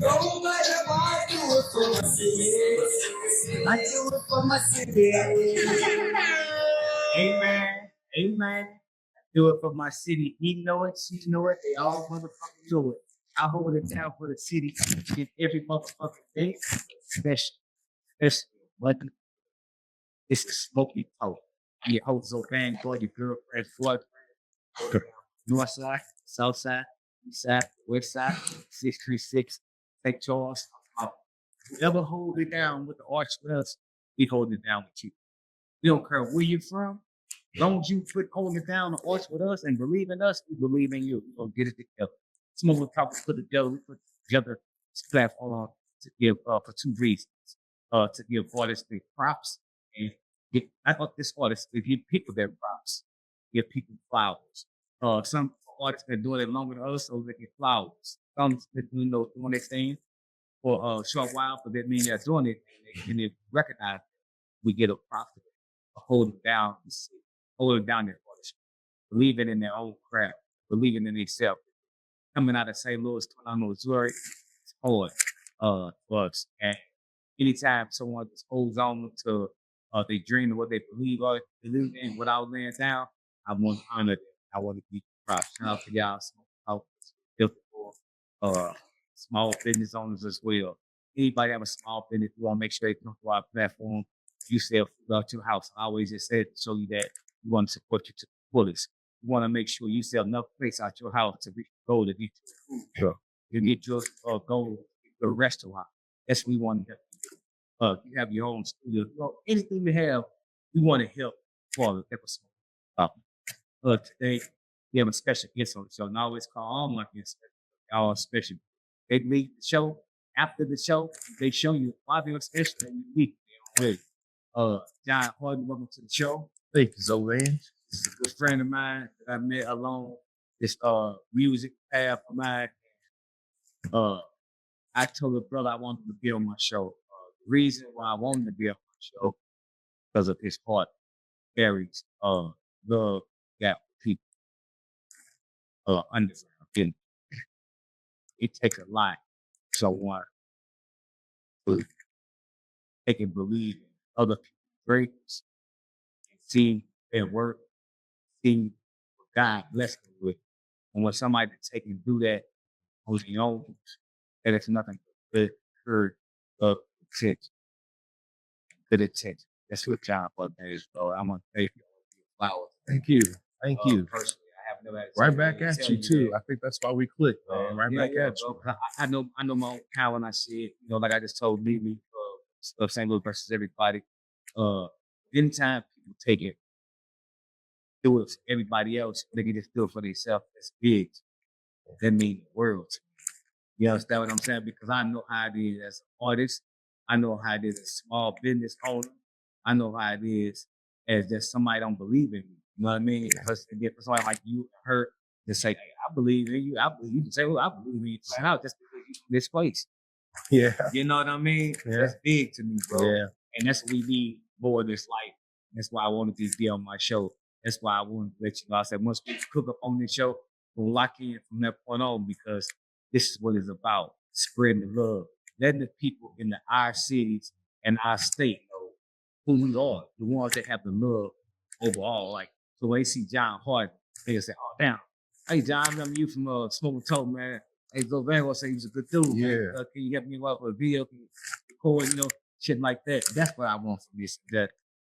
No matter what I do it for my city. I do it for my city. Amen. Amen. Do it for my city. He know it. She know it. They all motherfucking do it. I hold it down for the city in every motherfucking day. Especially what this is smoky talk. Your hoes so bang for your girlfriend, boyfriend. North side, south side, east side, west side, 636, St. Charles. Whoever hold it down with the arch with us, we hold it down with you. We don't care where you're from. As long as you hold it down the arch with us and believe in us, we believe in you. We're gonna get it together. Some of us talk put together, we put together this platform to give for two reasons. To give artists their props and I thought this artist, if you give people their props, give people flowers. Some artists been doing it longer than others, so they get flowers. Some doing their thing for a short while, but that means they're doing it and they recognize we get a profit, hold it down, hold it down their artist, believing in their own craft, believing in themselves. Coming out of St. Louis, Missouri, it's hard for us. And anytime someone just holds on to they dream of what they believe in without laying down, I want to honor them. I want to be proud. Shout out to y'all, small business owners as well. Anybody have a small business, we want to make sure they come to our platform. You sell food out your house. I always just said to show you that we want to support you to the fullest. We want to make sure you sell enough place out your house to reach the goal to get your food truck, to get your goal, the restaurant. That's what we want to do. You have your own studio. Anything we have, we want to help for the episode. Today, we have a special guest on the show. And I always call all my guests all special. They leave the show. After the show, they show you why they're special and unique. John Hardin, welcome to the show. Thank you, Zolan. This is a good friend of mine that I met along this music path of mine. I told the brother I wanted to be on my show. The reason why I wanted to be on my show because of his heart carries love gap people underground. It takes a lot. Someone they can believe in other people's greatness and see their work, see what God blessed them with. And when somebody take and do that on their own, that it's nothing but good of attention. Good attention. That's what John Butler is. So I'm gonna thank you for your flowers. Thank you. Thank you. Personally, I have no attitude. Right back at you too. I think that's why we clicked, man. Right back at you. I know my own power when I see it. You know, like I just told Lily of St. Louis versus everybody. Anytime people take it, do it for everybody else, they can just do it for themselves. That's big. That means the world to me. You understand what I'm saying? Because I know how it is as an artist. I know how it is as a small business owner. I know how it is as just somebody don't believe in me. You know what I mean? Because for somebody like you, her, to say, hey, I believe in you. You can say, well, I believe in you. Out just this place. Yeah. You know what I mean? Yeah. That's big to me, bro. Yeah. And that's what we need more of this life. That's why I wanted to be on my show. That's why I wanted to let you know. I said, once we cook up on this show, we'll lock in from that point on because this is what it's about. Spreading the love. Letting the people in our cities and our state know who we are. The ones that have the love overall. Like, so when they see John Hardin, they'll say, oh, damn. Hey, John, I remember you from Smoking Toe, man. Hey, Zo Van will say he was a good dude, yeah. Man. Can you help me out with a video? Can you record, shit like that? That's what I want from this. That,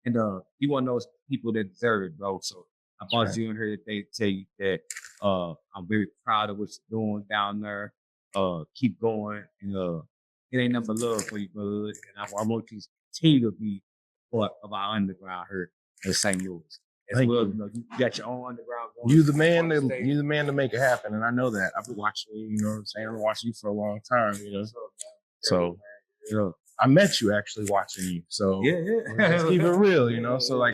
and you want those people that deserve it, bro. So I brought you in here today to tell you that I'm very proud of what you're doing down there. Keep going. And it ain't nothing but love for you, brother. And I want you to continue to be part of our underground here in St. Louis. As well, you got your own underground. You the man to make it happen, and I know that. I've been watching you. You know what I'm saying? I've been watching you for a long time. So I met you actually watching you. So let's keep it real. So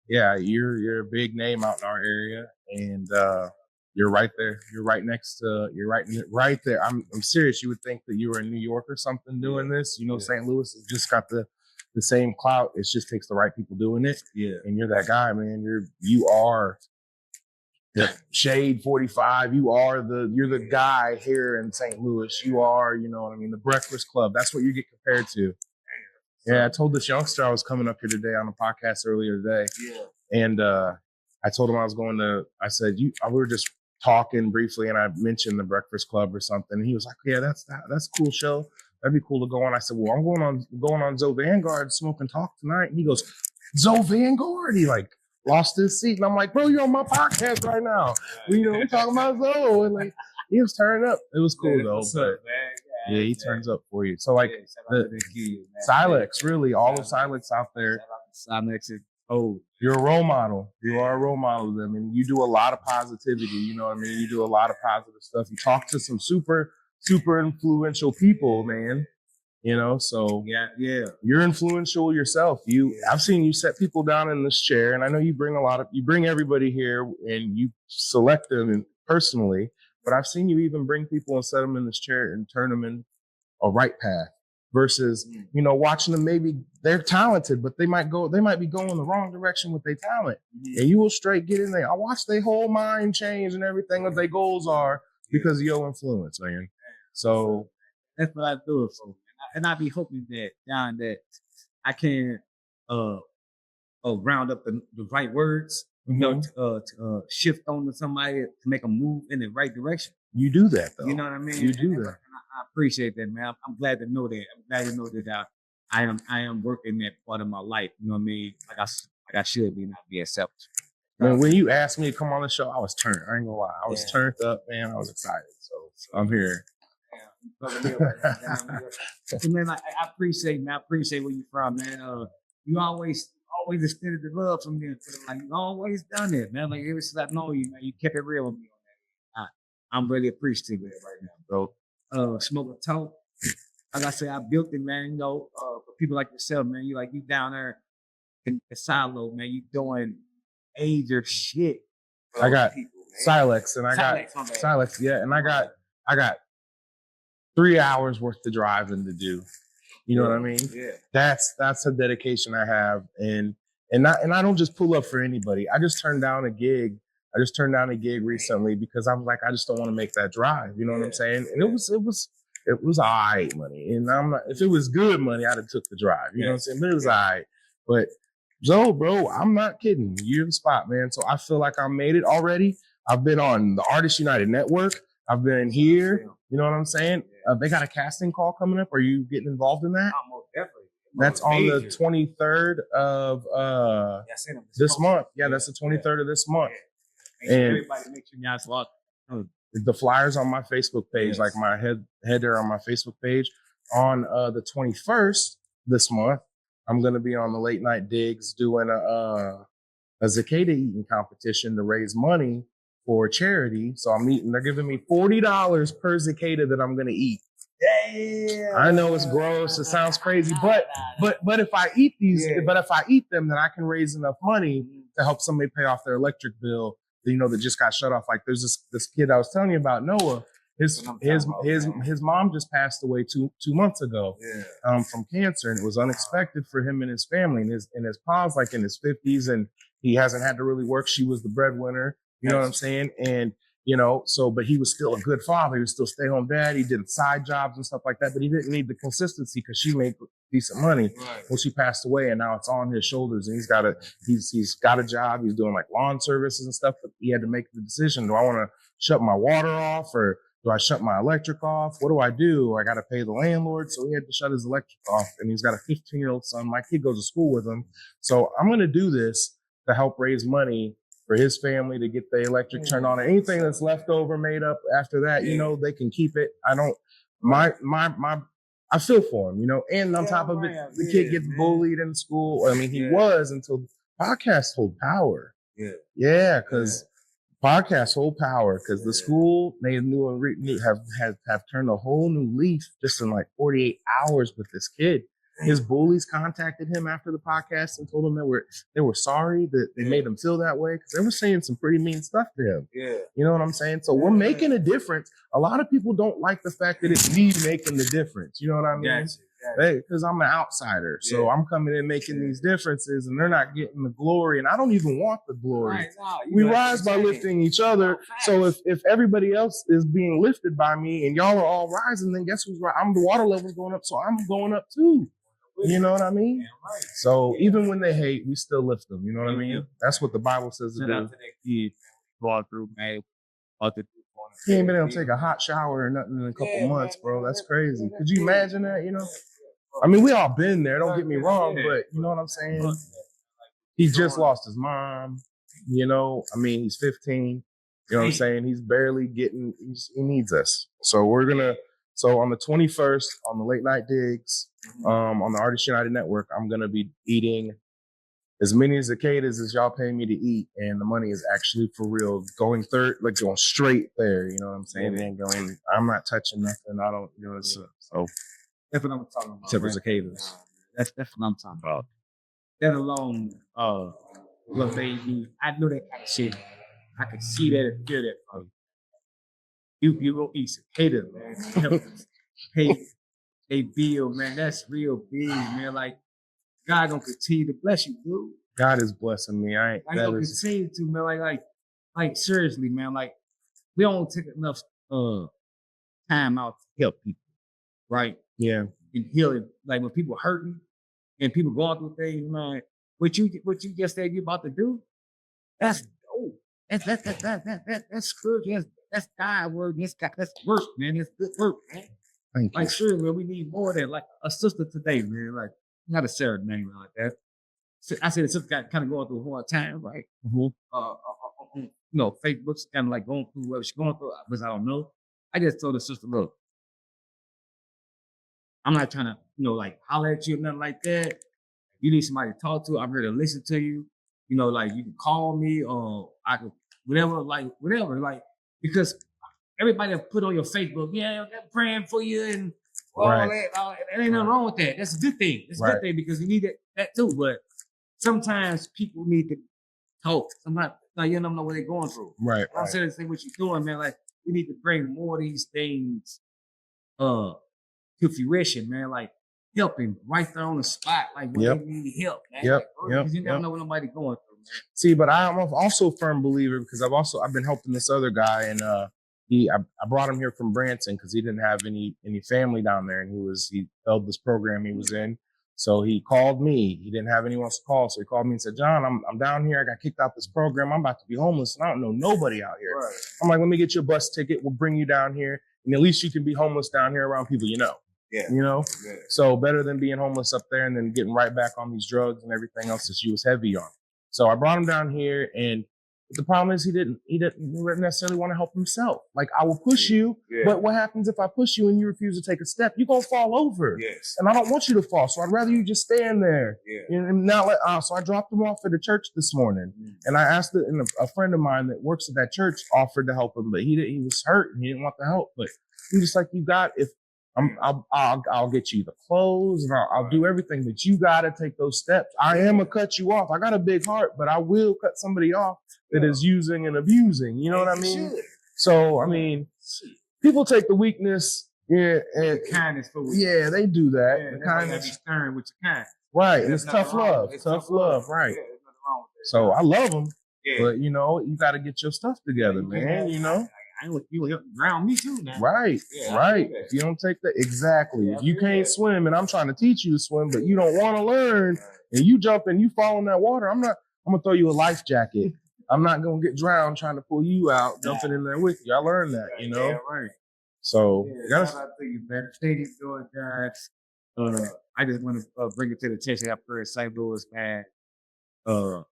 you're a big name out in our area, and you're right there. You're right next to. You're right there. I'm serious. You would think that you were in New York or something doing this. St. Louis has just got the same clout. It just takes the right people doing it. Yeah. And you're that guy, man. You are Shade 45. You're the guy here in St. Louis. You are, you know what I mean, the Breakfast Club. That's what you get compared to. Yeah, I told this youngster I was coming up here today on a podcast earlier today. Yeah. And I told him I said, we were just talking briefly and I mentioned the Breakfast Club or something. And he was like, yeah, that's a cool show. That'd be cool to go on. I said, well, I'm going on Zoe Vanguard, Smoke and Talk tonight. And he goes, Zoe Vanguard? He like lost his seat. And I'm like, bro, you're on my podcast right now. We're talking about Zoe. And like, he was turning up. It was cool though. But yeah, he turns up for you. So like Silex, really, all of Silex out there. Silex is old. You're a role model. You are a role model to them. And you do a lot of positivity. You know what I mean? You do a lot of positive stuff. You talk to some super influential people, man. You know, so yeah, you're influential yourself. I've seen you set people down in this chair, and I know you bring everybody here and you select them personally, but I've seen you even bring people and set them in this chair and turn them in a right path versus, watching them. Maybe they're talented, but they might be going the wrong direction with their talent. Mm-hmm. And you will straight get in there. I watch their whole mind change and everything that their goals are because of your influence, man. So that's what I do it for. And I be hoping that I can round up the right words, to shift on to somebody to make them move in the right direction. You do that, though. You know what I mean? You do that. I appreciate that, man. I'm glad to know that. I'm glad to know that I am working that part of my life. You know what I mean? Like I should be, not be selfish. Man, when you asked me to come on the show, I was turned. I ain't gonna lie. I was turned up, man. I was excited. So I'm here. Man, I appreciate where you're from, man. You always extended the love from me. Like you always done it, man. Like ever since I know you, man, you kept it real with me on that. I'm really appreciative of it right now, bro. Smoke and Talk. Like I said, I built it, man. For people like yourself, man. You down there in the silo, man. You doing major shit. Bro, I got people, Silex, and I got Silex, yeah, and I got 3 hours worth of driving to do. You know what I mean? Yeah. That's a dedication I have, and I don't just pull up for anybody. I just turned down a gig. I just turned down a gig recently because I'm like, I just don't want to make that drive. You know what I'm saying? And it was all right money. And I'm not, if it was good money, I'd have took the drive. You know what I'm saying? But it was all right. But Zoe, bro, I'm not kidding. You're the spot, man. So I feel like I made it already. I've been on the Artists United Network. I've been here. You know what I'm saying? They got a casting call coming up. Are you getting involved in that? Most definitely. That's on the 23rd of this month. Yeah, that's the 23rd of this month. And everybody make sure you guys log. The flyers on my Facebook page, like my header on my Facebook page, on the 21st this month. I'm gonna be on the Late Night Digs doing a cicada eating competition to raise money for charity. So they're giving me $40 per cicada that I'm gonna eat. Damn. I know it's gross. It sounds crazy, but if I eat if I eat them, then I can raise enough money to help somebody pay off their electric bill. That just got shut off. Like there's this kid I was telling you about, Noah. His mom just passed away two months ago from cancer, and it was unexpected for him and his family. And his pa's like in his 50s, and he hasn't had to really work. She was the breadwinner. You know what I'm saying? And but he was still a good father. He was still stay-home dad. He did side jobs and stuff like that, but he didn't need the consistency because she made decent money. Right. Well, she passed away, and now it's on his shoulders. And he's got a job. He's doing like lawn services and stuff. But he had to make the decision: do I want to shut my water off, or do I shut my electric off? What do I do? I got to pay the landlord, so he had to shut his electric off. And he's got a 15-year-old son. My kid goes to school with him, so I'm going to do this to help raise money for his family to get the electric turned on. And anything that's left over, made up after that, they can keep it. I don't, I feel for him, and on top of it, the kid gets bullied in school. I mean, he was until podcasts hold power. Yeah. Cause podcasts hold power because the school, they have turned a whole new leaf just in like 48 hours with this kid. His bullies contacted him after the podcast and told him they were sorry that they made him feel that way because they were saying some pretty mean stuff to him. Yeah. You know what I'm saying? So we're making a difference. A lot of people don't like the fact that it's me making the difference. You know what I mean? because I'm an outsider. So I'm coming in making these differences, and they're not getting the glory, and I don't even want the glory. Right, no, We rise by lifting each other. So if everybody else is being lifted by me, and y'all are all rising, then guess who's right? I'm the water level's going up, so I'm going up too. You know what I mean? So even when they hate, we still lift them. You know what I mean? That's what the Bible says to do. Kid going through, man. He ain't been able to take a hot shower or nothing in a couple months, bro. That's crazy. Could you imagine that? You know? I mean, we all been there. Don't get me wrong, but you know what I'm saying? He just lost his mom. You know, I mean, he's 15. You know what I'm saying? He's barely getting. He needs us. So So on the 21st, on the Late Night Digs, on the Artists United Network, I'm gonna be eating as many cicadas as y'all pay me to eat, and the money is actually for real. Going straight there. You know what I'm saying? It ain't going. I'm not touching nothing. I don't. You know. So that's what I'm talking about. except for cicadas. That's what I'm talking about. That alone, look, baby, I know that kind of shit. I can see that and feel that from you. You gonna eat cicadas, man. They bill, man. That's real big, man. Like, God gonna continue to bless you, dude. God is blessing me. I ain't. Like, gonna continue to, man. Like seriously, man. Like, we don't take enough time out to help people, right? Yeah. And healing, like when people hurting and people going through things, man. What you just said you about to do, that's dope. That's good. That's God word. That's work, man. That's good work, man. Thank you. Like, sure, man, we need more of that. Like a sister today, man. Like, not a Sarah name like that. So I said the sister got kind of going through a hard time, right? You know, Facebook's kind of like going through what she's going through, because I don't know. I just told the sister, look, I'm not trying to, like holler at you or nothing like that. You need somebody to talk to. I'm here to listen to you. You know, like you can call me or I could, whatever, because everybody that put on your Facebook, yeah, they're praying for you and all that. There ain't nothing wrong with that. That's a good thing. It's a good thing because you need that too. But sometimes people need to talk. Sometimes you don't know what they're going through. Right. I'm saying the same what you're doing, man. Like we need to bring more of these things to fruition, man. Like helping right there on the spot, like when they need help, man. Because you never know what nobody's going through, man. See, but I'm also a firm believer because I've been helping this other guy and I brought him here from Branson because he didn't have any family down there, and he failed this program he was in. So he called me. He didn't have anyone else to call, so he called me and said, "John, I'm down here. I got kicked out this program. I'm about to be homeless, and I don't know nobody out here." Right. I'm like, "Let me get you a bus ticket. We'll bring you down here, and at least you can be homeless down here around people you know." Yeah. You know? Yeah. So better than being homeless up there and then getting right back on these drugs and everything else that she was heavy on. So I brought him down here, and the problem is he didn't necessarily want to help himself. Like, I will push you, but what happens if I push you and you refuse to take a step? You're going to fall over. Yes. And I don't want you to fall, so I'd rather you just stand there. Yeah. And not so I dropped him off at the church this morning. And I asked and a friend of mine that works at that church offered to help him, but he was hurt and he didn't want the help. But I'm just like, I'll get you the clothes and I'll do everything, but you got to take those steps. I am going to cut you off. I got a big heart, but I will cut somebody off that is using and abusing. You know what I mean? So, I mean, people take the weakness and kindness for they do that. Yeah, the kindness. Be stern with your kind. Right. And it's tough love. It's tough love. Right. Yeah, there's nothing wrong with that. So I love them, but you got to get your stuff together, man. You know? You drown me too now. Right, right. If you don't take that, exactly. If you can't swim and I'm trying to teach you to swim, but you don't want to learn and you jump and you fall in that water, I'm going to throw you a life jacket. I'm not going to get drowned trying to pull you out, jumping in there with you. I learned that, you know? Yeah, right. So, shout out to you, man. Stadium doing guys. I just want to bring it to the attention up here in St. Louis, man. You're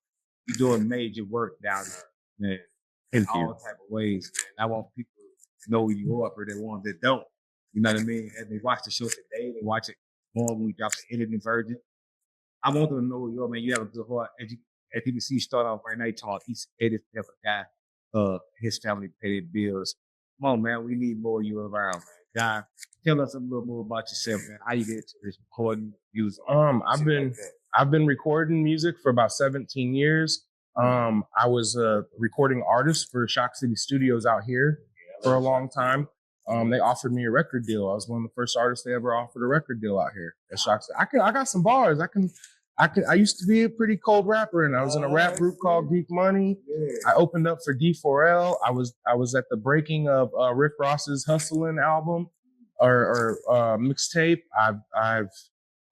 doing major work down there, man. In all type of ways, man. I want people to know who you are, but they want that don't. You know what I mean? And they watch the show today. They watch it more when we drop the editing version. I want them to know who you are, man. You have a good heart. As you can see, you start off right now. You talk. He's a guy. His family pay their bills. Come on, man. We need more of you around, man. God, tell us a little more about yourself, man. How you get to this recording music? I've been recording music for about 17 years. I was a recording artist for Shock City Studios out here for a long time. They offered me a record deal. I was one of the first artists they ever offered a record deal out here at Shock City. I got some bars. I used to be a pretty cold rapper, and I was in a rap group called Geek Money. I opened up for D4L. I was at the breaking of Rick Ross's Hustlin' album or mixtape.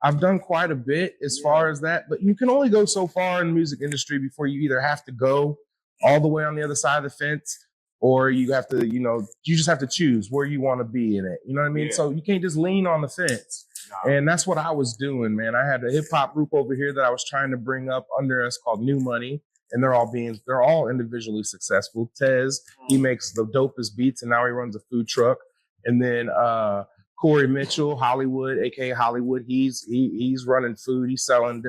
I've done quite a bit as far as that, but you can only go so far in the music industry before you either have to go all the way on the other side of the fence, or you have to, you just have to choose where you want to be in it. You know what I mean? Yeah. So you can't just lean on the fence. No. And that's what I was doing, man. I had a hip hop group over here that I was trying to bring up under us called New Money. And they're all individually successful. Tez, he makes the dopest beats, and now he runs a food truck. And then Corey Mitchell, Hollywood, aka Hollywood, he's running food. He's selling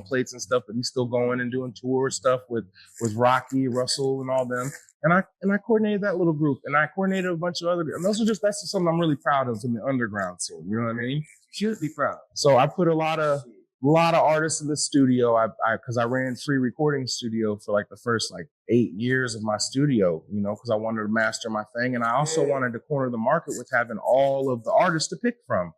plates and stuff, but he's still going and doing tour stuff with Rocky, Russell, and all them. And I coordinated that little group, and I coordinated a bunch of other. And that's just something I'm really proud of in the underground scene. You know what I mean? You should be proud. So I put a lot of artists in the studio. Because I ran free recording studio for like the first 8 years of my studio, because I wanted to master my thing. And I also wanted to corner the market with having all of the artists to pick from.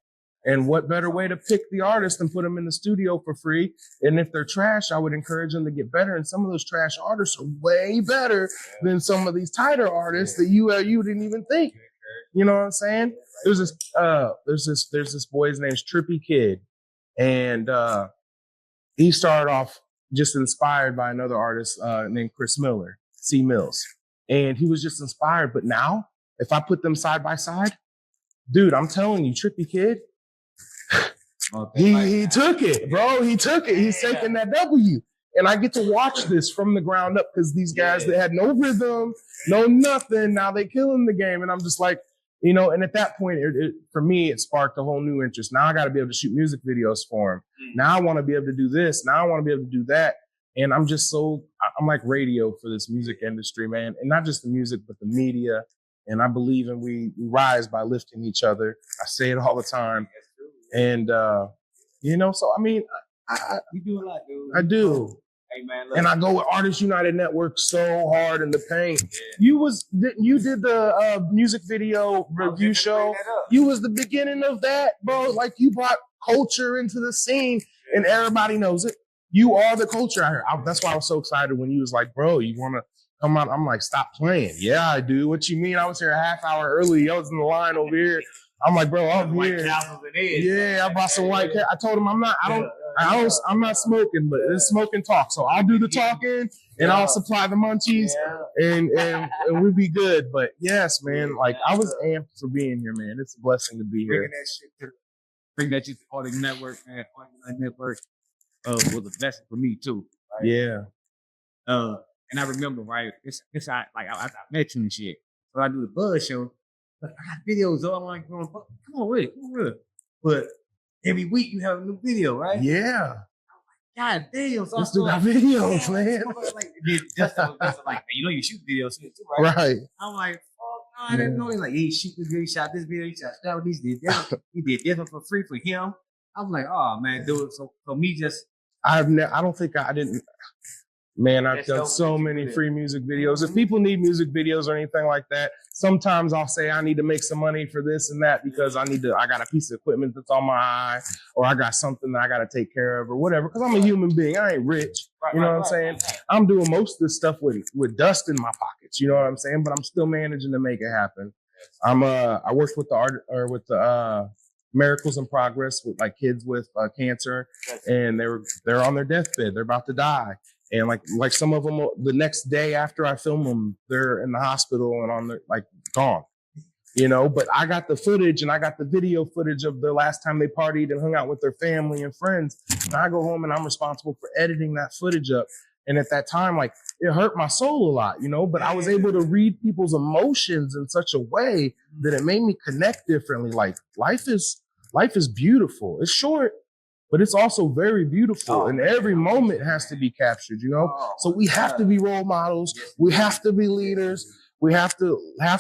And what better way to pick the artist than put them in the studio for free? And if they're trash, I would encourage them to get better. And some of those trash artists are way better than some of these tighter artists that you didn't even think. You know what I'm saying? There's this boy's name's Trippy Kid. And he started off just inspired by another artist named Chris Miller, C. Mills. And he was just inspired. But now, if I put them side by side, dude, I'm telling you, Trippy Kid, he took it, bro. He took it. He's taking that W. And I get to watch this from the ground up because these guys that had no rhythm, no nothing, now they killing the game. And I'm just like, and at that point, for me, it sparked a whole new interest. Now I got to be able to shoot music videos for him. Now I want to be able to do this. Now I want to be able to do that. And I'm like radio for this music industry, man. And not just the music, but the media. And I believe we rise by lifting each other. I say it all the time. And, so, I mean, you do a lot, dude. I do. Hey, man, and I go with Artists United Network so hard in the paint. Yeah. You did the music video review show. You was the beginning of that, bro. Like, you brought culture into the scene, and everybody knows it. You are the culture out here. That's why I was so excited when you was like, bro, you want to come out? I'm like, stop playing. Yeah, I do. What you mean? I was here a half hour early. I was in the line over here. I'm like, bro, I'm here. Yeah, I brought some white cat. I told him I'm not smoking, but it's smoking talk. So I'll do the talking and I'll supply the munchies and we'll be good. But yes, man, I was amped for being here, man. It's a blessing to be here. Bring that shit to Hardin Network, man. Hardin Network was a blessing for me too. Right? Yeah. And I remember, right, I met you and shit. So I do the Buzz show. I got videos on, I'm like, come on with it. But every week you have a new video, right? Yeah. God damn. So I still got videos, man. You shoot videos here too, right? Right. I'm like, I didn't know. He's like, he shoot this video, he shot this video, he shot that, he did this. He did this one for free for him. I'm like, oh man, dude. So me just. I don't think I didn't. Man, I've done so many free music videos. If people need music videos or anything like that, sometimes I'll say I need to make some money for this and that because I got a piece of equipment that's on my eye, or I got something that I got to take care of or whatever. Because I'm a human being. I ain't rich. You know what I'm saying? I'm doing most of this stuff with dust in my pockets. You know what I'm saying? But I'm still managing to make it happen. I worked with the Miracles in Progress with kids with cancer, and they're on their deathbed. They're about to die. And like some of them, the next day after I film them, they're in the hospital and on their gone, But I got the footage and I got the video footage of the last time they partied and hung out with their family and friends. And I go home and I'm responsible for editing that footage up. And at that time, it hurt my soul a lot, But I was able to read people's emotions in such a way that it made me connect differently. Life is beautiful. It's short, but it's also very beautiful, and every moment has to be captured, So we have to be role models. We have to be leaders. We have to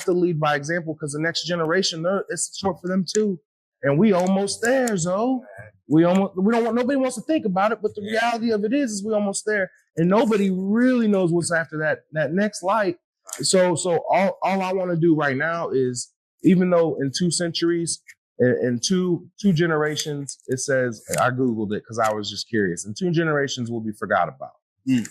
lead by example because the next generation, it's short for them too. And we almost there, Zoe. Nobody wants to think about it, but the reality of it is we almost there, and nobody really knows what's after that next light. So all I want to do right now is even though in 2 centuries, in two generations, it says, I Googled it because I was just curious. In 2 generations, we'll be forgot about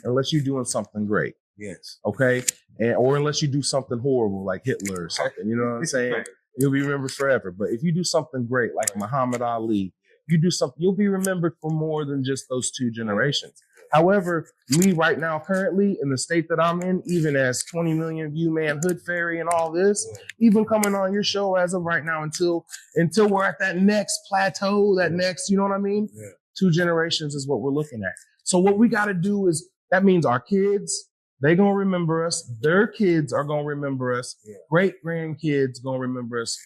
unless you're doing something great. Yes. Okay. Or unless you do something horrible like Hitler or something. You know what I'm saying? You'll be remembered forever. But if you do something great like Muhammad Ali, you do something, you'll be remembered for more than just those 2 generations. However, me right now, currently in the state that I'm in, even as 20 million view man, Hood Fairy and all this, even coming on your show as of right now until we're at that next plateau, that next, you know what I mean? 2 generations is what we're looking at. So what we got to do is, that means our kids, they going to remember us. Their kids are going to remember us. Great grandkids going to remember us.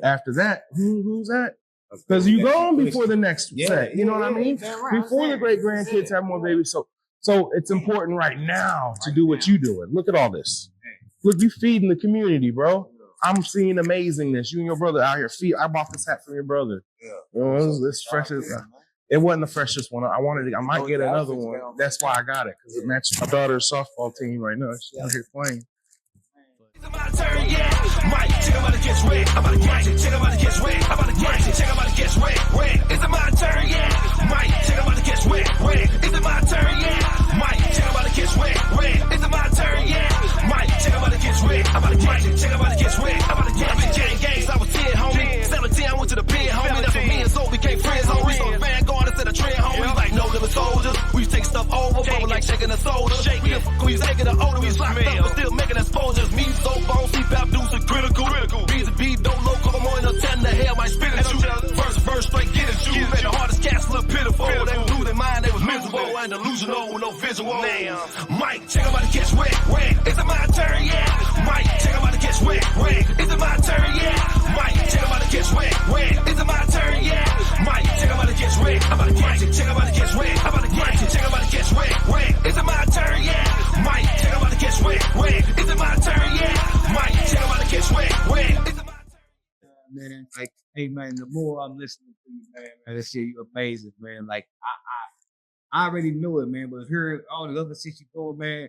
After that, who's that? Because you gone before the next set, you know what I mean? Before the great grandkids have more babies. So it's important right now to do what you doing. Look at all this. Look, you feeding the community, bro. I'm seeing amazingness. You and your brother out here feed. I bought this hat from your brother. You know, it's fresh as, it wasn't the freshest one. I might get another one. That's why I got it, because it matches my daughter's softball team right now. She's out here playing. It's my turn, yeah. Mike, check about to get red. I'm about to get it. Check about to get red. I'm about to get it. Check about to get red. Is it my turn, yeah? Mike, check about to get red. Is it my turn, yeah? Mike, check about to get red. Is it my turn, yeah? Mike, check about to get red. I'm about to get it. Check about to get red. I'm about to get it. Gang gangs, I was 10, homie. 17, I went to the pen, homie. That's when me and Zoe became friends, homie. We saw the Vanguard instead of trend, homie. Like no living soldiers. We used to take stuff over, bubble like shaking a soda. We used to taking the older, we locked up, but still making exposures. Me, so phone, CPAP, dudes are critical. B's and B, don't low, come on, no 10 the hell, might spit at you. Verse, straight get at you. Man, the hardest cats look pitiful. They was losing mind, they was miserable and delusional with no visual. Mike, check about to catch red. Is it my turn, yeah? Mike, check about to catch red. Is it my turn, yeah? Mike, check about to catch red. Is it my turn, yeah? Mike, check about to catch red. I'm about to catch it, check about to catch red. I'm about to catch it, check about to catch red. Is it my turn, yeah? Mike, check about to catch red. Is it my turn, yeah? Mike, check about to catch red. Is it my turn? Man, like, hey man, the more I'm listening to you, man, this shit, you amazing, man. Like I already knew it, man, but hearing all the other shit you doing, man,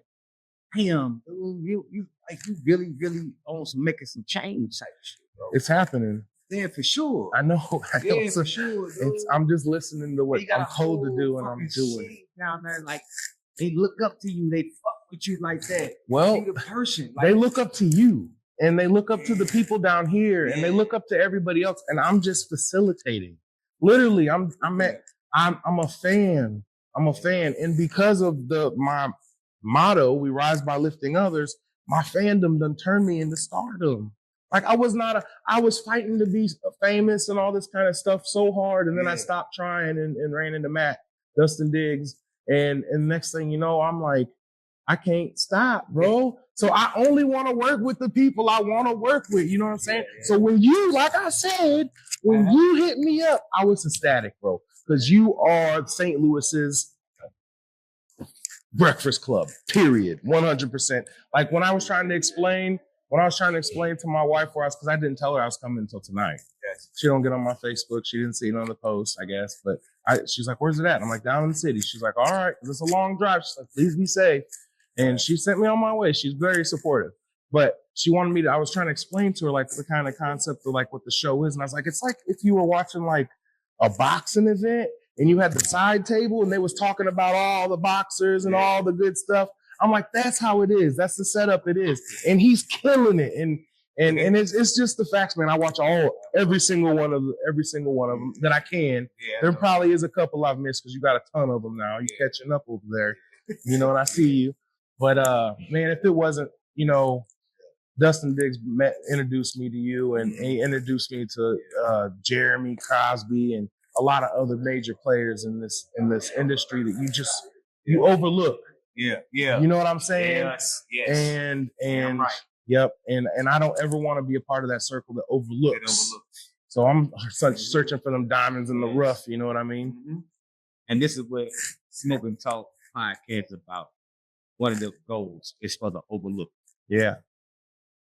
damn, dude, you like you really on some making some change type shit, bro. It's happening. Yeah, for sure. I know. Yeah, for sure. Dude. I'm just listening to what I'm told to do, and I'm doing it. Now, man, like they look up to you, they fuck with you like that. Well, the person, like, they look up to you, and they look up to the people down here, and they look up to everybody else, and I'm just facilitating. Literally, I'm a fan. I'm a fan, and because of my motto, "We rise by lifting others," my fandom done turned me into stardom. Like I was fighting to be famous and all this kind of stuff so hard, and then I stopped trying and ran into Matt, Dustin Diggs, and next thing you know, I'm like, I can't stop, bro. So I only want to work with the people I want to work with. You know what I'm saying? So when you, like I said, when you hit me up, I was ecstatic, bro, because you are St. Louis's Breakfast Club, period, 100%. Like when I was trying to explain to my wife where I was, because I didn't tell her I was coming until tonight. Yes. She don't get on my Facebook. She didn't see it on the post, I guess. But she's like, "Where's it at?" I'm like, "Down in the city." She's like, "All right, it's a long drive." She's like, "Please be safe." And she sent me on my way. She's very supportive. But she wanted me to, I was trying to explain to her like the kind of concept of like what the show is. And I was like, it's like if you were watching like a boxing event and you had the side table and they was talking about all the boxers and all the good stuff. I'm like, that's how it is. That's the setup it is. And he's killing it. And it's just the facts, man. I watch every single one of them that I can. Yeah, there probably is a couple I've missed because you got a ton of them now. You're catching up over there, you know, and I see you. But man, if it wasn't, you know, Dustin Diggs introduced me to you, and he introduced me to Jeremy Crosby and a lot of other major players in this industry that you overlook. Yeah. You know what I'm saying? Yes. And right. Yep. And I don't ever want to be a part of that circle that overlooks. So I'm searching for them diamonds in the rough. You know what I mean? Mm-hmm. And this is what Smoke and Talk podcast is about. One of the goals is for the overlook. Yeah.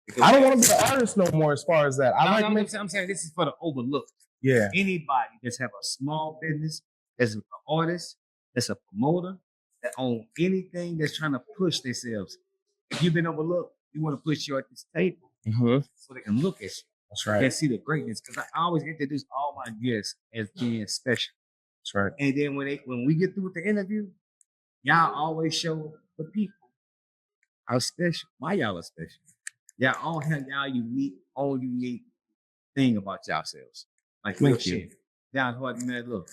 Because I don't want to be an artist no more as far as that. I'm saying this is for the overlooked. Yeah. Anybody that's have a small business, that's an artist, that's a promoter, that own anything that's trying to push themselves. If you've been overlooked, you want to push you at this table so they can look at you. That's right. and see the greatness. Because I always introduce all my guests as being special. That's right. And then when we get through with the interview, y'all always show the people how special. Why y'all are special? Y'all all have y'all unique thing about yourselves. Like real shit. Down to what, man, look.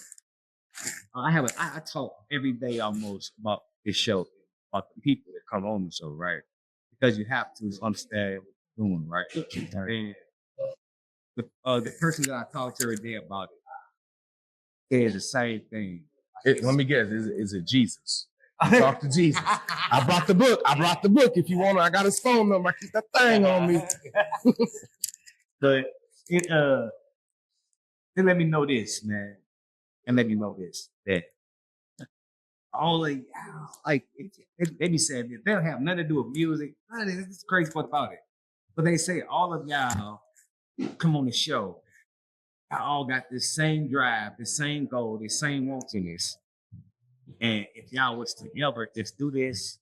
I talk every day almost about this show, about the people that come on the show, right? Because you have to understand what you're doing, right? And the person that I talk to every day about it is the same thing. Let me guess, is it Jesus? Talk to Jesus. I brought the book. If you want it, I got his phone number. I keep that thing on me. But they let me know this, man. And let me know this, that all of y'all, like, they be saying they don't have nothing to do with music. It's the crazy part about it. But they say all of y'all come on the show. Y'all all got this same drive, the same goal, the same wantonness. And if y'all was to ever just do this,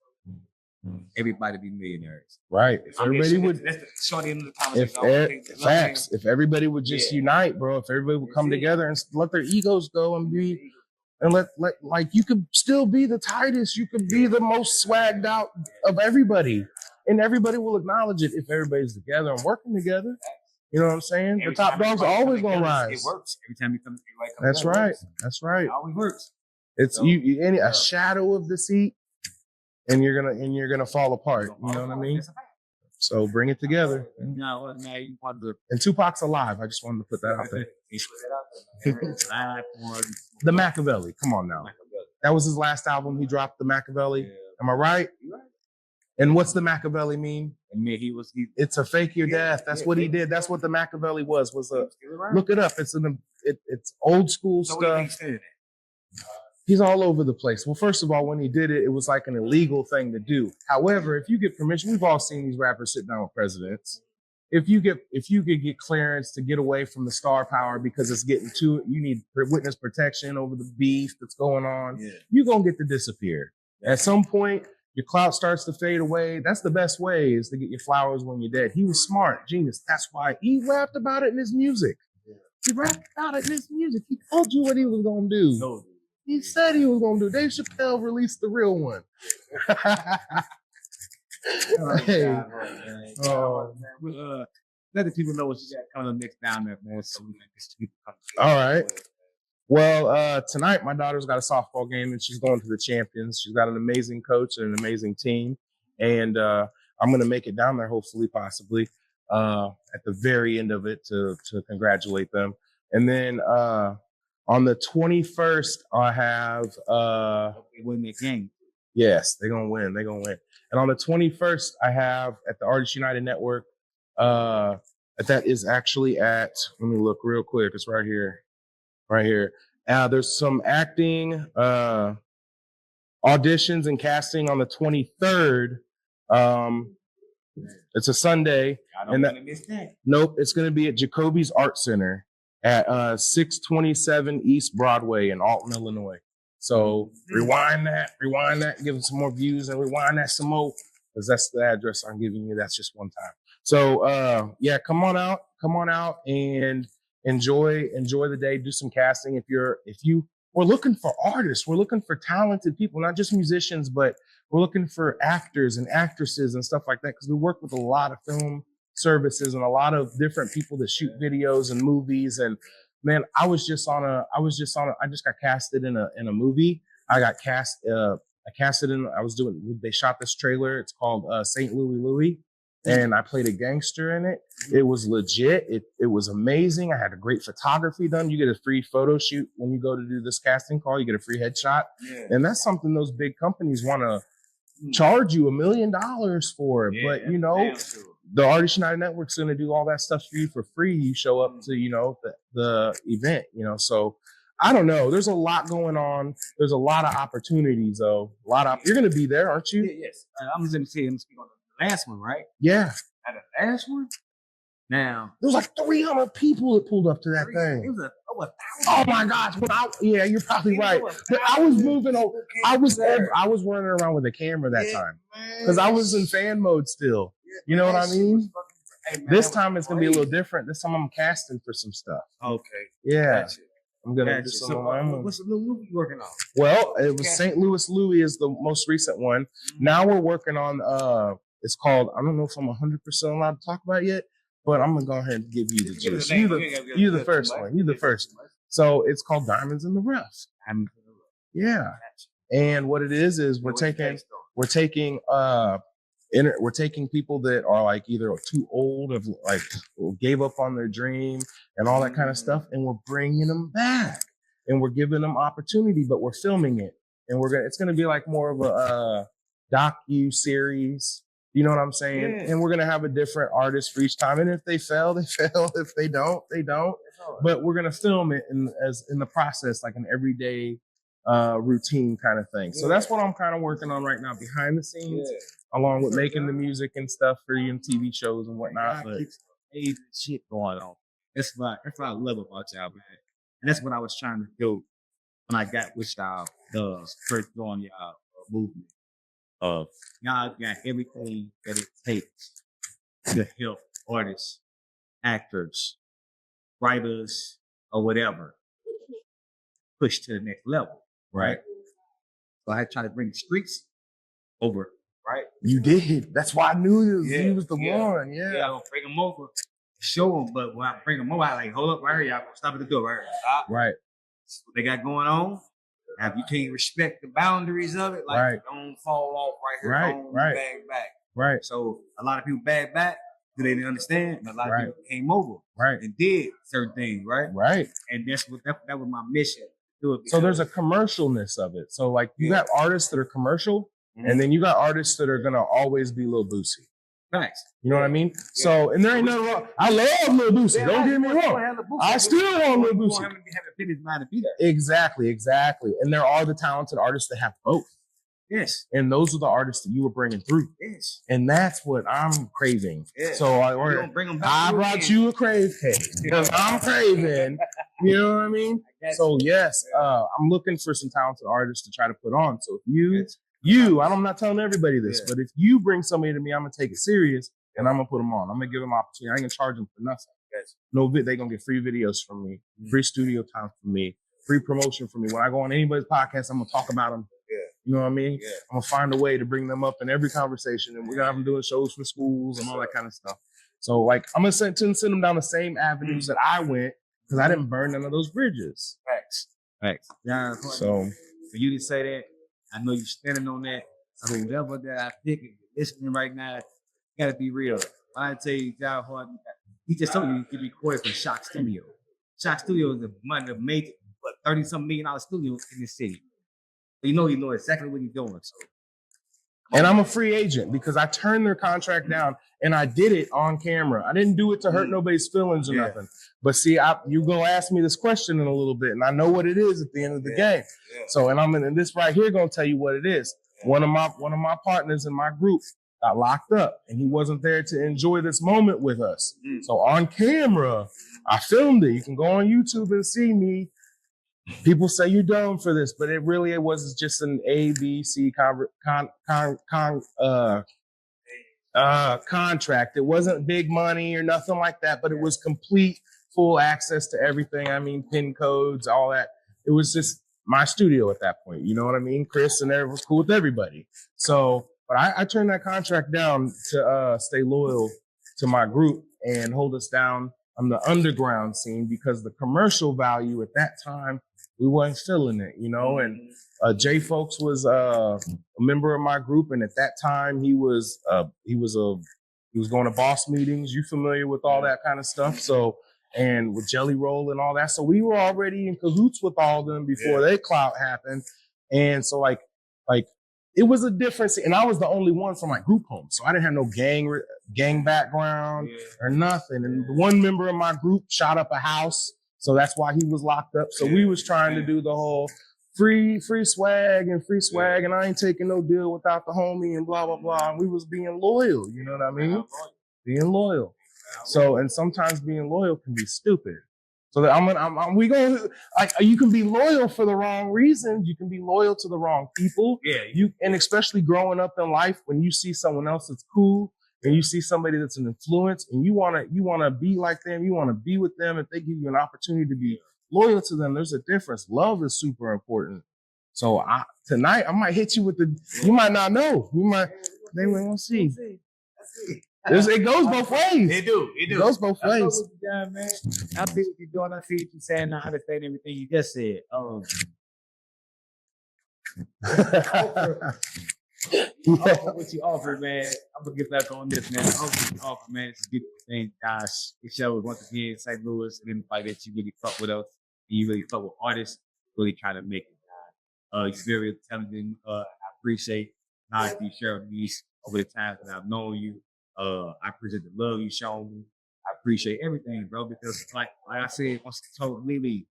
everybody be millionaires. Right. If everybody would, that's the short end of the conversation. Facts. If everybody would just unite, bro. If everybody would come together and let their egos go and be, and let like you could still be the tightest. You could be the most swagged out of everybody, and everybody will acknowledge it if everybody's together and working together. You know what I'm saying? The top dogs are always gonna rise. It works every time you come. That's right. That's right. It always works. It's a shadow of deceit. And you're gonna fall apart. You know what I mean? So bring it together. No, now you want to. And Tupac's alive. I just wanted to put that out there. The Machiavelli. Come on now. That was his last album. He dropped the Machiavelli. Am I right? And what's the Machiavelli mean? It's a fake your death. That's what he did. That's what the Machiavelli was a. Look it up. It's it's old school stuff. He's all over the place. Well, first of all, when he did it, it was like an illegal thing to do. However, if you get permission, we've all seen these rappers sit down with presidents. If you could get clearance to get away from the star power because it's getting to it, you need witness protection over the beef that's going on. Yeah. You're gonna get to disappear. At some point, your clout starts to fade away. That's the best way, is to get your flowers when you're dead. He was smart, genius. That's why he rapped about it in his music. He rapped about it in his music. He told you what he was gonna do. No. He said he was going to do. Dave Chappelle released the real one. Hey. Let the people know what you got coming up next down there, man. So we can all right. Well, tonight my daughter's got a softball game and she's going to the champions. She's got an amazing coach and an amazing team. And I'm going to make it down there, hopefully, possibly, at the very end of it to congratulate them. And then on the 21st, I have win the game. Yes, they're gonna win. They're gonna win. And on the 21st, I have at the Artists United Network. That is actually at. Let me look real quick. It's right here. Right here. There's some acting auditions and casting on the 23rd. It's a Sunday. I don't want to miss that. Nope, it's gonna be at Jacoby's Art Center at 627 East Broadway in Alton, Illinois. So rewind that, give them some more views, and rewind that some more, because that's the address I'm giving you. That's just one time. So come on out and enjoy the day. Do some casting. We're looking for artists. We're looking for talented people, not just musicians, but we're looking for actors and actresses and stuff like that, because we work with a lot of film services and a lot of different people that shoot videos and movies. And man, I just got casted in a movie. They shot this trailer. It's called St. Louis, and I played a gangster in it. It was legit. It was amazing. I had a great photography done. You get a free photo shoot when you go to do this casting call. You get a free headshot. Yeah. And that's something those big companies want to charge you $1 million for. Yeah, but the Artists United Network's going to do all that stuff for you for free. You show up to, the event, so I don't know. There's a lot going on. There's a lot of opportunities, though. You're going to be there, aren't you? Yeah, yes. I'm going to speak on the last one, right? Yeah. At the last one? Now. There was like 300 people that pulled up to that thing. It was over 1,000. Oh my gosh. You're probably right. But I was moving over. I was running around with a camera that time. Because I was in fan mode still. You know what I mean? Hey, man, This that time was it's gonna be a little crazy. different. This time I'm casting for some stuff. Okay. Yeah, Gotcha. I'm gonna Gotcha. do some So, of my own. what's the new movie you working on? Well, it was Okay. St. Louis Louis is the most recent one. Now we're working on it's called, I don't know if I'm 100% allowed to talk about it yet, but I'm gonna go ahead and give you the Give us gist. a name. You the first one. You the first one. So it's called Diamonds in the Rough. Yeah. And what it is we're taking people that are like either too old of like gave up on their dream and all that kind of stuff, and we're bringing them back and we're giving them opportunity, but we're filming it, and it's gonna be like more of a docu series. You know what I'm saying? Yeah. And we're gonna have a different artist for each time, and if they fail, they fail. If they don't, they don't. But we're gonna film it in the process, like an everyday routine kind of thing. So that's what I'm kind of working on right now, behind the scenes, along with making the music and stuff for TV shows and whatnot. But amazing shit going on. That's what I love about y'all, man. And that's what I was trying to do when I got with y'all first on y'all movement. Y'all got everything that it takes to help artists, actors, writers, or whatever push to the next level, right? So I tried to bring the streets over, right? you did. That's why I knew you was the one. I'm gonna bring them over, show them. But when I bring them over, I like, hold up right here, y'all. Stop at the door right here. Stop. Right. That's what they got going on. Now, if you can't respect the boundaries of it, like don't fall off right here. Don't bag back. Right. So a lot of people bag back because they didn't understand. And a lot of people came over and did certain things, right? Right. And that's what that was my mission. To do it. So there's a commercialness of it. So like you got artists that are commercial, and then you got artists that are gonna always be Lil Boosie. Facts. You know what I mean? So, and there ain't nothing wrong. I love Lil Boosie. Don't get me wrong. I still want Lil Boosie. Exactly. And there are the talented artists that have both. Yes. And those are the artists that you were bringing through. Yes. And that's what I'm craving. Yes. So I brought you a crave cake because I'm craving. You know what I mean? So yes, I'm looking for some talented artists to try to put on. So if I'm not telling everybody this, but if you bring somebody to me, I'm gonna take it serious and I'm gonna put them on. I'm gonna give them opportunity. I ain't gonna charge them for nothing. No, they gonna get free videos from me, free studio time from me, free promotion from me. When I go on anybody's podcast, I'm gonna talk about them. You know what I mean? I'm gonna find a way to bring them up in every conversation, and we're gonna have them doing shows for schools and all that kind of stuff. So like, I'm gonna send them down the same avenues that I went because I didn't burn none of those bridges. Facts. Yeah. So for you to say that, I know you're standing on that. So whatever that I think listening right now, gotta be real. I tell you, John Hardin, he just told you he recorded for Shock Studio. Shock Studio is one of the major, $30-something million studios in the city. So you know exactly what he's doing. So. And I'm a free agent because I turned their contract down and I did it on camera. I didn't do it to hurt nobody's feelings or nothing. But see, you gonna ask me this question in a little bit, and I know what it is at the end of the game. So, and I'm in this right here gonna tell you what it is. One of my partners in my group got locked up, and he wasn't there to enjoy this moment with us. So on camera, I filmed it. You can go on YouTube and see me. People say you're dumb for this, but it was just an ABC contract. It wasn't big money or nothing like that, but it was complete, full access to everything. I mean, PIN codes, all that. It was just my studio at that point. You know what I mean? Chris and everyone was cool with everybody. So, but I turned that contract down to stay loyal to my group and hold us down on the underground scene because the commercial value at that time, we wasn't feeling it, you know. And Jay Folks was a member of my group, and at that time he was going to boss meetings. You familiar with all that kind of stuff? So, and with Jelly Roll and all that, so we were already in cahoots with all of them before their clout happened. And so like it was a difference, and I was the only one from my group home, so I didn't have no gang background or nothing. And one member of my group shot up a house. So that's why he was locked up. So we was trying to do the whole free swag, and I ain't taking no deal without the homie and blah, blah, blah. And we was being loyal, you know what I mean? Being loyal. So, and sometimes being loyal can be stupid. So that you can be loyal for the wrong reasons. You can be loyal to the wrong people. And especially growing up in life, when you see someone else that's cool and you see somebody that's an influence, and you wanna be like them, you wanna be with them, if they give you an opportunity to be loyal to them, there's a difference. Love is super important. So tonight I might hit you with you might not know. They won't see. It goes both ways. It do. It goes both ways. I what you done, man. I see what you're doing. I see what you're saying. I understand everything you just said. What you offered, man. I'm gonna get back on this, man. What you offered, man, is a good thing. Gosh, it shows once again St. Louis and the fact that you really fuck with us. And you really fuck with artists, really trying to make it. You're very intelligent. I appreciate knowledge you share with me over the times that I've known you. I appreciate the love you shown me. I appreciate everything, bro, because like I said, once I told Lily,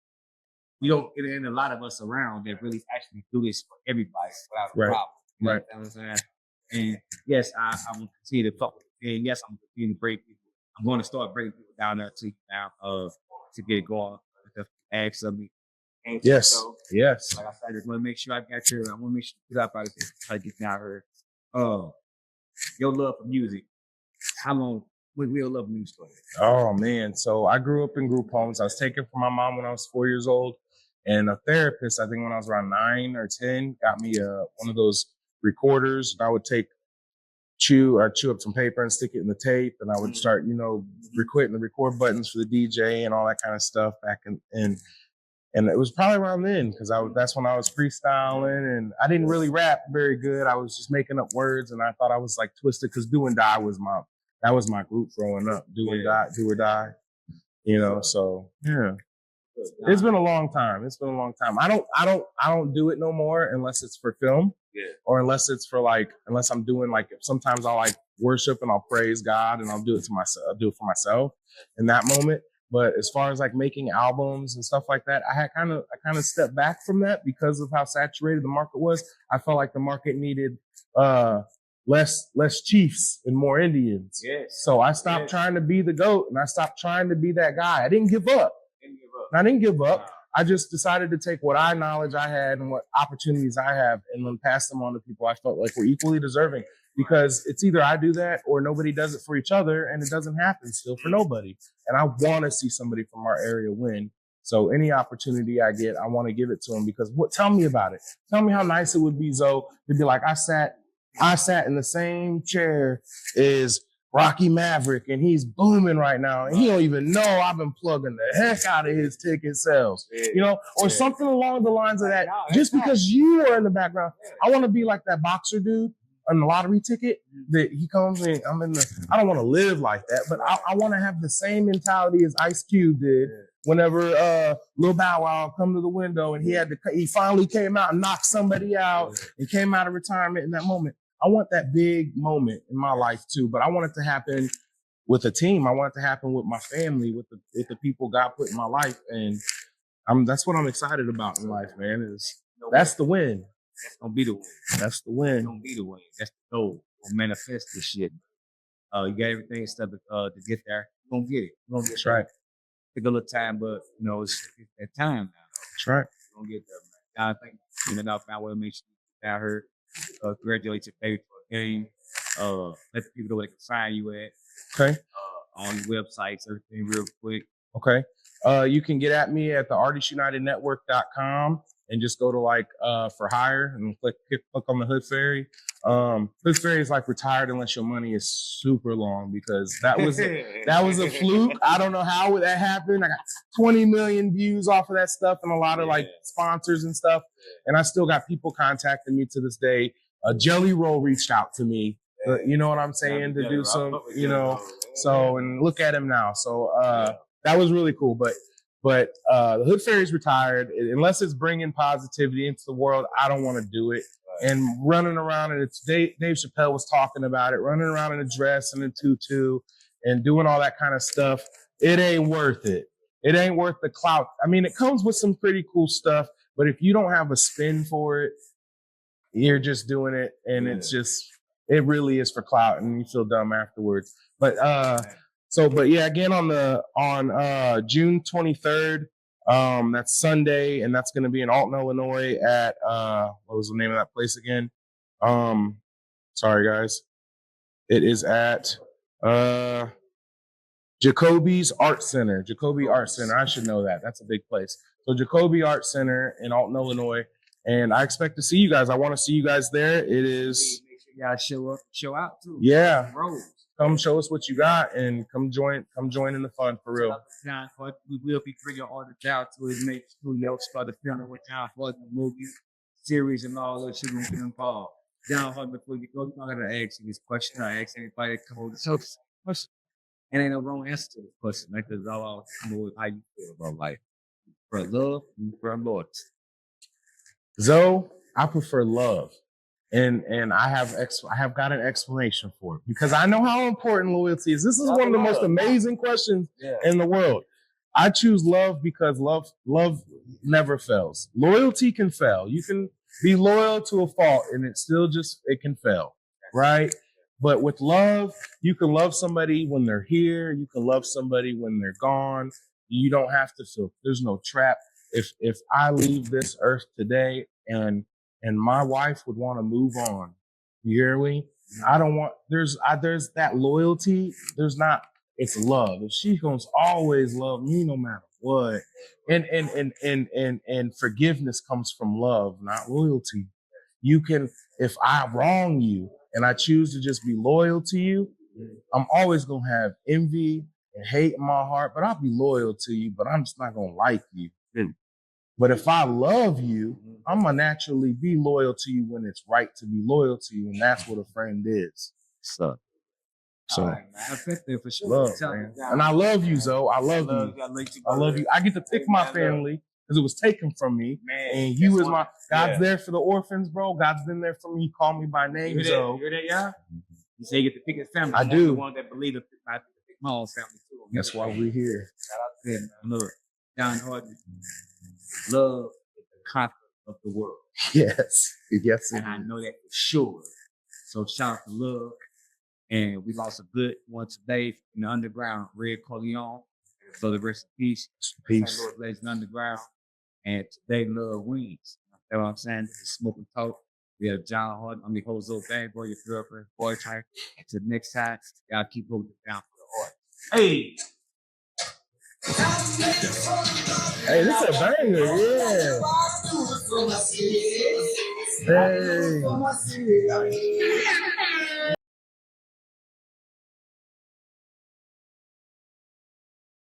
we don't get in a lot of us around that really actually do this for everybody without a problem. You know what I'm saying? And yes, I'm gonna continue to fuck with it. And yes, I'm gonna continue to break people. I'm gonna start breaking people down there too now to get it going. Ask of me. Yes. So, yes. Like I said, I just want to make sure I got your. I want to make sure you get up out of this. Try to get down here. Your love for music. How long? When real love music story? Oh man, so I grew up in group homes. I was taken from my mom when I was 4 years old, and a therapist, I think when I was around 9 or 10, got me one of those recorders. I would chew up some paper and stick it in the tape, and I would start, hitting the record buttons for the DJ and all that kind of stuff back in. And it was probably around then because that's when I was freestyling, and I didn't really rap very good. I was just making up words, and I thought I was like twisted because Do and Die was my group growing up. Do and Die, Do or Die. So yeah. It's been a long time. I don't do it no more unless it's for film. Yeah. Or unless it's for unless I'm doing sometimes I'll worship and I'll praise God and I'll do it to myself. I'll do it for myself in that moment. But as far as making albums and stuff like that, I kind of stepped back from that because of how saturated the market was. I felt like the market needed less chiefs and more Indians. Yes. So I stopped trying to be the GOAT and I stopped trying to be that guy. I didn't give up. I didn't give up. I just decided to take what knowledge I had and what opportunities I have and then pass them on to people I felt like were equally deserving. Because it's either I do that or nobody does it for each other, and it doesn't happen still for nobody. And I want to see somebody from our area win. So any opportunity I get, I want to give it to them because tell me about it. Tell me how nice it would be, Zoe, to be like, I sat in the same chair as Rocky Maverick and he's booming right now. And he don't even know I've been plugging the heck out of his ticket sales, or something along the lines of that. Just because you are in the background, I want to be like that boxer dude on the lottery ticket that he comes in. I don't want to live like that, but I want to have the same mentality as Ice Cube did whenever Lil Bow Wow come to the window and he finally came out and knocked somebody out and came out of retirement in that moment. I want that big moment in my life too, but I want it to happen with a team. I want it to happen with my family, with the people God put in my life, and that's what I'm excited about in life, man. That's the win. That's gonna be the win. That's the win. That's gonna be the win. That's the goal. We'll manifest this shit. You got everything stuff to get there. You're gonna get it. That's right. Take a little time, but it's that time now. That's right. You're gonna get there, man. I think now I will make sure you down here. Congratulate your favorite game. Let the people know where they can find you at. Okay. On your websites, everything real quick. Okay. You can get at me at the artistunitednetwork.com and just go to for hire and click on the Hood Fairy. Hood Fairy is retired unless your money is super long because that was a fluke. I don't know how that happened. I got 20 million views off of that stuff and a lot of sponsors and stuff. And I still got people contacting me to this day. Jelly Roll reached out to me. You know what I'm saying? To do some, so, and look at him now. So that was really cool. But the Hood Fairy's retired. Unless it's bringing positivity into the world, I don't want to do it. And running around, and Dave Chappelle was talking about it, running around in a dress and a tutu and doing all that kind of stuff. It ain't worth it. It ain't worth the clout. I mean, it comes with some pretty cool stuff, but if you don't have a spin for it, you're just doing it. And it really is for clout and you feel dumb afterwards. But again, on June 23rd, that's Sunday, and that's going to be in Alton, Illinois at, what was the name of that place again? Sorry guys. It is at Jacoby's Art Center. Jacoby Art Center. I should know that. That's a big place. So Jacoby Art Center in Alton, Illinois. And I expect to see you guys. I want to see you guys there. It is. Y'all show out too. Yeah. Rose. Come show us what you got and come join in the fun for real. John Hardin, we will be bringing artists out to his next studio, start the film with John Hardin, movie, series, and all that shit gonna get involved. John Hardin, before you go, I'm gonna ask you this question. I ask anybody that come over the show this question. And ain't no wrong answer to the question. Like, because all come over how you feel about life. For love, for loyalty. Zoe, I prefer love. And I have got an explanation for it because I know how important loyalty is. This is one of the most amazing questions in the world. I choose love because love never fails. Loyalty can fail. You can be loyal to a fault and it can fail, right? But with love, you can love somebody when they're here. You can love somebody when they're gone. You don't have to feel, there's no trap. If I leave this earth today and my wife would want to move on, you hear me? I don't want, there's that loyalty. It's love. If she's going to always love me no matter what. And forgiveness comes from love, not loyalty. You can, if I wrong you and I choose to just be loyal to you, I'm always going to have envy and hate in my heart, but I'll be loyal to you, but I'm just not going to like you. But if I love you, I'm going to naturally be loyal to you when it's right to be loyal to you. And that's what a friend is. So Right, I bet there for sure. love, man. And I love you, Zoe. I love you. I love you. I get to pick my family because it was taken from me. Man, and you is my, God's there for the orphans, bro. God's been there for me. He called me by name, Zoe. You hear that, y'all? You say you get to pick his family. I do. The one that believe it, I pick my own family too. That's why we're here. Shout out to him. Look, John Hardin. Love is the conqueror of the world. Yes. Yes. And I know that for sure. So shout out to love. And we lost a good one today in the underground, Red Corleone. So the rest in peace. Peace. St. Louis Legend Underground. And today love wins. You know what I'm saying? This is Smoking Talk. We have John Hardin. I'm the host of Bang Boy, your girlfriend, boy type. Until next time, y'all keep holding it down for the art. Hey! Hey, this is a banger, yeah. Hey.